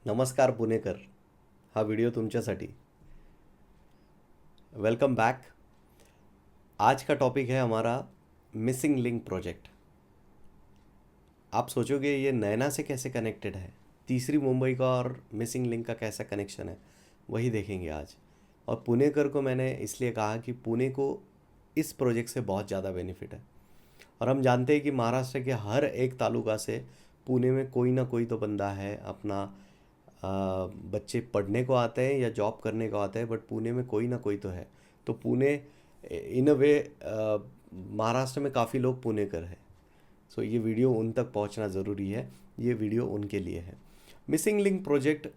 नमस्कार पुणेकर. हा व्हिडिओ तुमच्यासाठी. Welcome back. आज का टॉपिक है हमारा मिसिंग लिंक प्रोजेक्ट. आप सोचोगे ये नैना से कैसे कनेक्टेड है, तीसरी मुंबई का और मिसिंग लिंक का कैसा कनेक्शन है, वही देखेंगे आज. और पुणेकर को मैंने इसलिए कहा कि पुणे को इस प्रोजेक्ट से बहुत ज़्यादा बेनिफिट है. और हम जानते हैं कि महाराष्ट्र के हर एक तालुका से पुणे में कोई ना कोई तो बंदा है अपना. बच्चे पढ़ने को आते हैं या जॉब करने को आते हैं, बट पुणे में कोई ना कोई तो है. तो पुणे इन अ वे, महाराष्ट्र में काफ़ी लोग पुणेकर हैं. सो ये वीडियो उन तक पहुंचना ज़रूरी है. ये वीडियो उनके लिए है. Missing link project.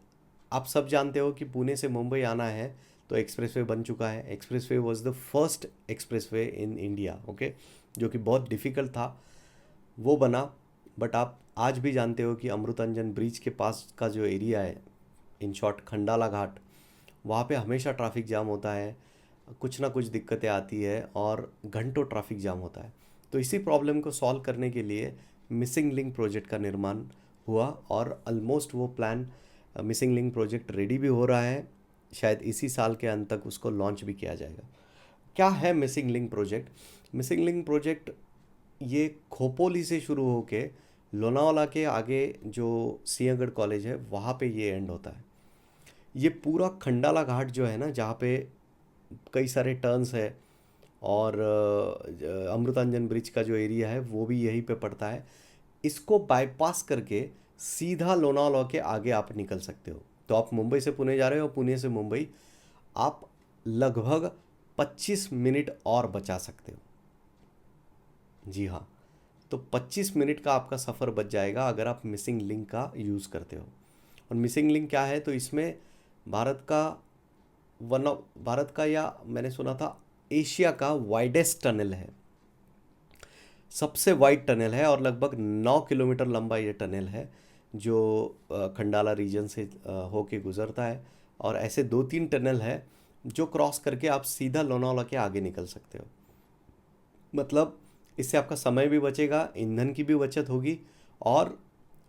आप सब जानते हो कि पुणे से मुंबई आना है तो एक्सप्रेसवे बन चुका है. Expressway was the first expressway in India. Okay, जो कि बहुत डिफ़िकल्ट था, वो बना. बट आप आज भी जानते हो कि अमृतांजन ब्रिज के पास का जो एरिया है, इन शॉर्ट खंडाला घाट, वहाँ पे हमेशा ट्रैफिक जाम होता है. कुछ ना कुछ दिक्कतें आती है और घंटों ट्रैफिक जाम होता है. तो इसी प्रॉब्लम को सॉल्व करने के लिए मिसिंग लिंक प्रोजेक्ट का निर्माण हुआ. और ऑलमोस्ट वो plan, missing link project ready भी हो रहा है. शायद इसी साल के अंत तक उसको लॉन्च भी किया जाएगा. क्या है missing link project? Missing link project ये खोपोली से शुरू होके लोनावाला के आगे जो सिंहगढ़ कॉलेज है वहाँ पे ये एंड होता है. ये पूरा खंडाला घाट जो है ना, जहाँ पे कई सारे टर्न्स है, और अमृतांजन ब्रिज का जो एरिया है वो भी यहीं पे पड़ता है. इसको बाईपास करके सीधा लोनावाला के आगे आप निकल सकते हो. तो आप मुंबई से पुणे जा रहे हो, पुणे से मुंबई आप लगभग 25 मिनट और बचा सकते हो. जी हाँ, तो 25 मिनट का आपका सफ़र बच जाएगा अगर आप मिसिंग लिंक का यूज़ करते हो. और मिसिंग लिंक क्या है? तो इसमें भारत का भारत का, या मैंने सुना था एशिया का वाइडेस्ट टनल है. सबसे वाइड टनल है और लगभग 9 किलोमीटर लंबा ये टनल है, जो खंडाला रीजन से होके गुजरता है. और ऐसे दो तीन टनल है जो क्रॉस करके आप सीधा लोनावाला के आगे निकल सकते हो. मतलब इससे आपका समय भी बचेगा, ईंधन की भी बचत होगी. और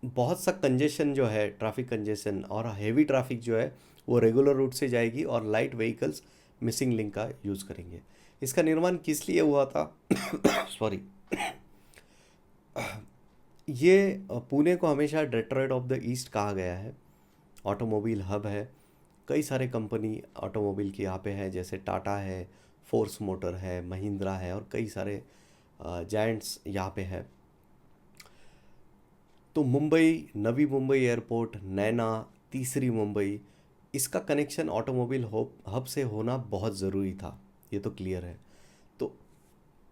बहुत सा कंजेशन जो है, ट्रैफिक कंजेशन और हेवी ट्रैफिक जो है, वो रेगुलर रूट से जाएगी और लाइट व्हीकल्स मिसिंग लिंक का यूज़ करेंगे. इसका निर्माण किस लिए हुआ था? सॉरी. ये पुणे को हमेशा डेट्रॉइट ऑफ द ईस्ट कहा गया है. ऑटोमोबाइल हब है. कई सारे कंपनी ऑटोमोबाइल की यहाँ पे है, जैसे टाटा है, फोर्स मोटर है, महिंद्रा है, और कई सारे जायंट्स यहाँ पे है. तो मुंबई, नवी मुंबई एयरपोर्ट, नैना, तीसरी मुंबई, इसका कनेक्शन ऑटोमोबाइल हब से होना बहुत ज़रूरी था. ये तो क्लियर है. तो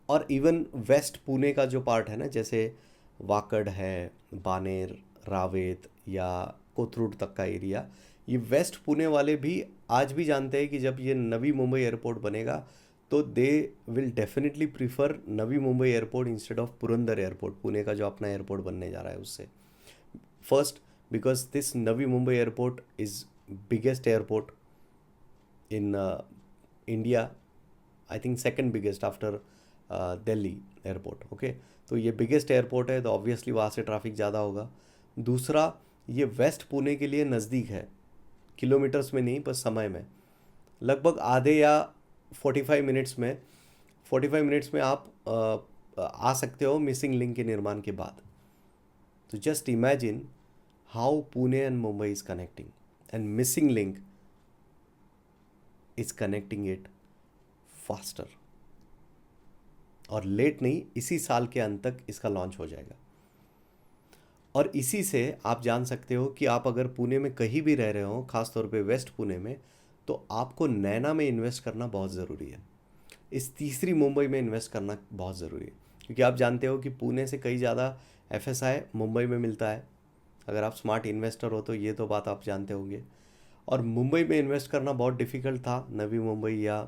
और इवन वेस्ट पुणे का जो पार्ट है ना, जैसे वाकड है, बानेर, रावेत या कोथरूड तक का एरिया, ये वेस्ट पुणे वाले भी आज भी जानते हैं कि जब ये नवी मुंबई एयरपोर्ट बनेगा तो they will definitely prefer Navi Mumbai airport instead of Purandar airport, Pune का जो अपना एयरपोर्ट बनने जा रहा है उससे. First, because this Navi Mumbai airport is biggest airport in India. I think second biggest after Delhi airport. Okay, तो ये बिगेस्ट एयरपोर्ट है तो ऑब्वियसली वहाँ से ट्रैफिक ज़्यादा होगा. दूसरा, ये वेस्ट पुणे के लिए नज़दीक है, किलोमीटर्स में नहीं पर समय में. लगभग आधे या 45 मिनट्स में आप आ सकते हो मिसिंग लिंक के निर्माण के बाद. तो just imagine how Pune and Mumbai is connecting, and missing link is connecting it faster. और लेट नहीं, इसी साल के अंत तक इसका लॉन्च हो जाएगा. और इसी से आप जान सकते हो कि आप अगर पुणे में कहीं भी रह रहे हो, ख़ासतौर पे वेस्ट पुणे में, तो आपको नैना में इन्वेस्ट करना बहुत ज़रूरी है. इस तीसरी मुंबई में इन्वेस्ट करना बहुत ज़रूरी है, क्योंकि आप जानते हो कि पुणे से कई ज़्यादा एफएसआई मुंबई में मिलता है. अगर आप स्मार्ट इन्वेस्टर हो तो ये तो बात आप जानते होंगे. और मुंबई में इन्वेस्ट करना बहुत डिफ़िकल्ट था, नवी मुंबई या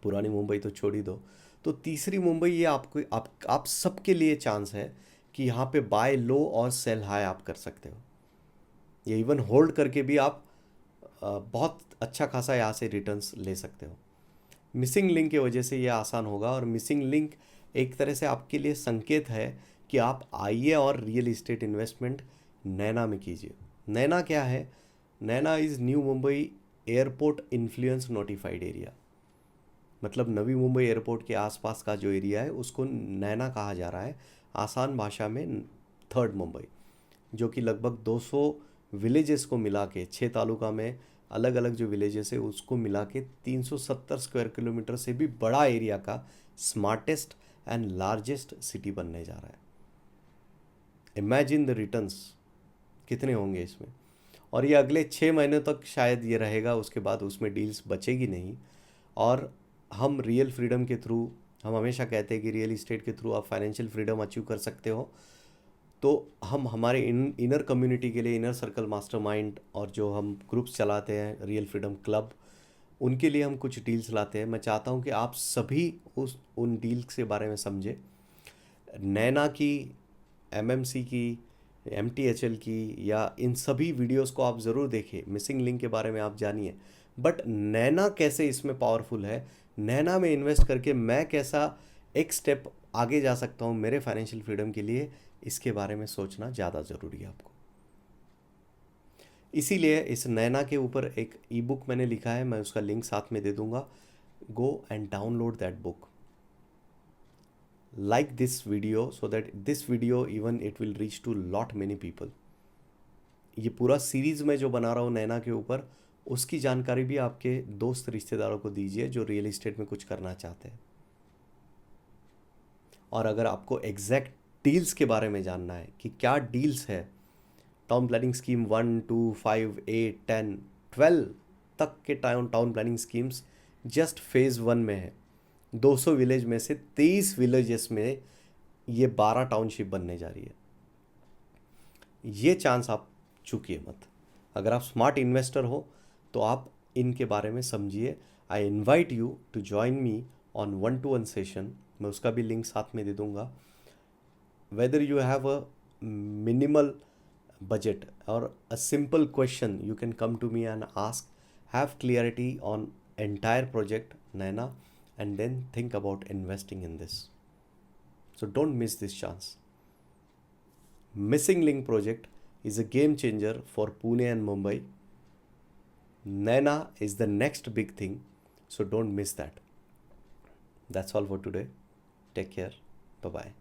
पुरानी मुंबई तो छोड़ ही दो. तो तीसरी मुंबई, ये आपको आप सबके लिए चांस है कि यहाँ पे बाय लो और सेल हाई आप कर सकते हो. ये इवन होल्ड करके भी आप बहुत अच्छा खासा यहाँ से रिटर्न्स ले सकते हो. मिसिंग लिंक की वजह से ये आसान होगा. और मिसिंग लिंक एक तरह से आपके लिए संकेत है कि आप आइए और रियल इस्टेट इन्वेस्टमेंट नैना में कीजिए. नैना क्या है? NAINA is New Mumbai airport influence notified area. मतलब नवी मुंबई एयरपोर्ट के आसपास का जो एरिया है उसको नैना कहा जा रहा है, आसान भाषा में थर्ड मुंबई, जो कि लगभग 200 विलेजेस को मिला के, 6 तालुका में अलग अलग जो विलेजेस है उसको मिला के 370 स्क्वायर किलोमीटर से भी बड़ा एरिया का स्मार्टेस्ट एंड लार्जेस्ट सिटी बनने जा रहा है। इमेजिन द रिटर्न्स कितने होंगे इसमें। और ये अगले 6 महीने तक शायद ये रहेगा, उसके बाद उसमें डील्स बचेगी नहीं। और हम रियल फ्रीडम के थ्रू, हम हमेशा कहते हैं कि रियल इस्टेट के थ्रू आप फाइनेंशियल फ्रीडम अचीव कर सकते हो। तो हम हमारे इनर कम्युनिटी के लिए, इनर सर्कल मास्टरमाइंड और जो हम ग्रुप्स चलाते हैं रियल फ्रीडम क्लब, उनके लिए हम कुछ डील्स लाते हैं। मैं चाहता हूं कि आप सभी उन डील्स के बारे में समझें। नैना की, एमएमसी की, एमटीएचएल की, या इन सभी वीडियोस को आप ज़रूर देखें, मिसिंग लिंक के बारे में आप जानिए। बट नैना कैसे इसमें पावरफुल है, नैना में इन्वेस्ट करके मैं कैसा एक स्टेप आगे जा सकता हूँ मेरे फाइनेंशियल फ्रीडम के लिए, इसके बारे में सोचना ज़्यादा ज़रूरी है आपको। इसीलिए इस नैना के ऊपर एक ई बुक मैंने लिखा है, मैं उसका लिंक साथ में दे दूंगा। Go and download that book, like this video, so that this video even it will reach to lot many people। ये पूरा सीरीज में जो बना रहा हूँ नैना के ऊपर, उसकी जानकारी भी आपके दोस्त रिश्तेदारों को दीजिए जो रियल एस्टेट में कुछ करना चाहते हैं। और अगर आपको एग्जैक्ट डील्स के बारे में जानना है कि क्या डील्स है, टाउन प्लानिंग स्कीम 1, 2, 5, 8, 10, 12 तक के town planning schemes just phase 1 में है। 200 विलेज में से 23 विलेजेस में ये 12 टाउनशिप बनने जा रही है। ये चांस आप चूकिए मत। अगर आप स्मार्ट इन्वेस्टर हो तो आप इनके बारे में समझिए। I invite you to join me on 1-to-1 session, मैं उसका भी लिंक साथ में दे दूंगा। Whether you have a minimal budget or a simple question, you can come to me and ask, have clarity on entire project Naina, and then think about investing in this. So don't miss this chance. Missing link project is a game changer for Pune and Mumbai. Naina is the next big thing, so don't miss that. That's all for today. Take care. Bye bye.